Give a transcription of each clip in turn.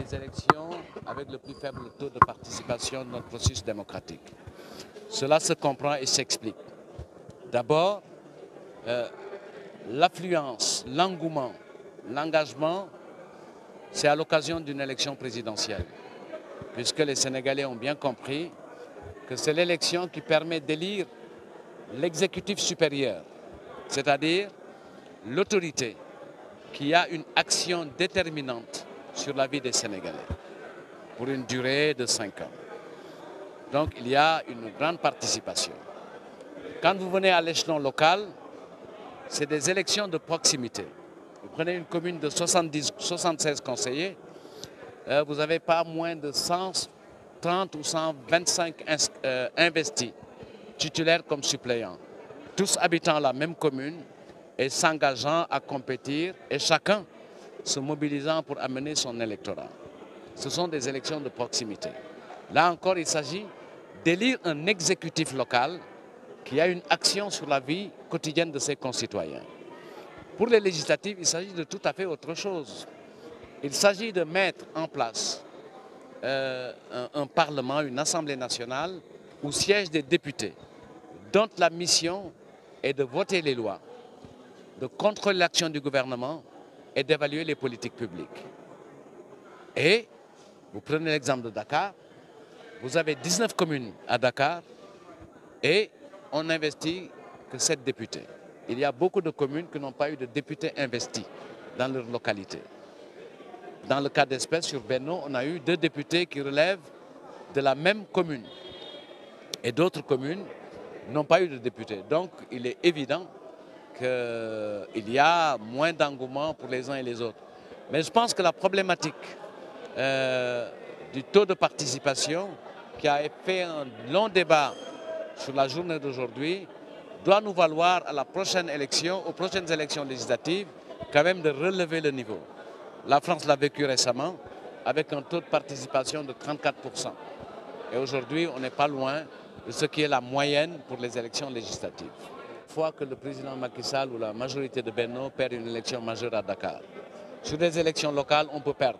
des élections avec le plus faible taux de participation de notre processus démocratique. Cela se comprend et s'explique. D'abord, l'affluence, l'engouement, l'engagement, c'est à l'occasion d'une élection présidentielle, puisque les Sénégalais ont bien compris que c'est l'élection qui permet d'élire l'exécutif supérieur, c'est-à-dire l'autorité qui a une action déterminante sur la vie des Sénégalais pour une durée de 5 ans. Donc il y a une grande participation. Quand vous venez à l'échelon local, c'est des élections de proximité. Vous prenez une commune de 76 conseillers, vous n'avez pas moins de 130 ou 125 investis, titulaires comme suppléants, tous habitant la même commune et s'engageant à compétir et chacun se mobilisant pour amener son électorat. Ce sont des élections de proximité. Là encore, il s'agit d'élire un exécutif local qui a une action sur la vie quotidienne de ses concitoyens. Pour les législatives, il s'agit de tout à fait autre chose. Il s'agit de mettre en place un Parlement, une Assemblée nationale où siègent des députés dont la mission est de voter les lois, de contrôler l'action du gouvernement et d'évaluer les politiques publiques. Et vous prenez l'exemple de Dakar, vous avez 19 communes à Dakar et on n'investit que 7 députés. Il y a beaucoup de communes qui n'ont pas eu de députés investis dans leur localité. Dans le cas d'espèce, sur Benno, on a eu 2 députés qui relèvent de la même commune. Et d'autres communes n'ont pas eu de députés. Donc il est évident qu'il y a moins d'engouement pour les uns et les autres. Mais je pense que la problématique du taux de participation qui a fait un long débat sur la journée d'aujourd'hui doit nous valoir à la prochaine élection, aux prochaines élections législatives, quand même de relever le niveau. La France l'a vécu récemment avec un taux de participation de 34%. Et aujourd'hui, on n'est pas loin de ce qui est la moyenne pour les élections législatives. Une fois que le président Macky Sall ou la majorité de Benno perd une élection majeure à Dakar. Sur des élections locales, on peut perdre.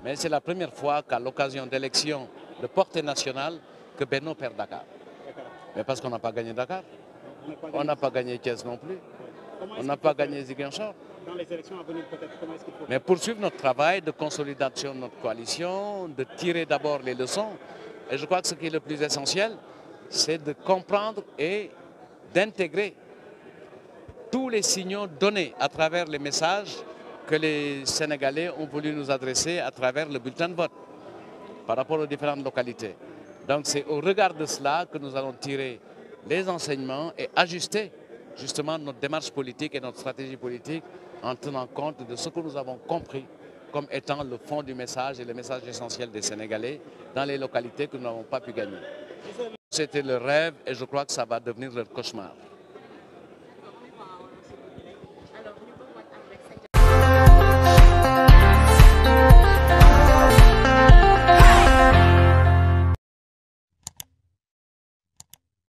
Mais c'est la première fois qu'à l'occasion d'élections de portée nationale, que Benno perd Dakar. Mais parce qu'on n'a pas gagné Dakar. On n'a pas gagné Thiès non plus. On n'a pas gagné Ziguinchor. Dans les élections à venir, peut-être, comment est-ce qu'il faut... Mais poursuivre notre travail de consolidation de notre coalition, de tirer d'abord les leçons. Et je crois que ce qui est le plus essentiel, c'est de comprendre et d'intégrer tous les signaux donnés à travers les messages que les Sénégalais ont voulu nous adresser à travers le bulletin de vote par rapport aux différentes localités. Donc c'est au regard de cela que nous allons tirer les enseignements et ajuster justement notre démarche politique et notre stratégie politique en tenant compte de ce que nous avons compris comme étant le fond du message et le message essentiel des Sénégalais dans les localités que nous n'avons pas pu gagner. C'était le rêve et je crois que ça va devenir leur cauchemar.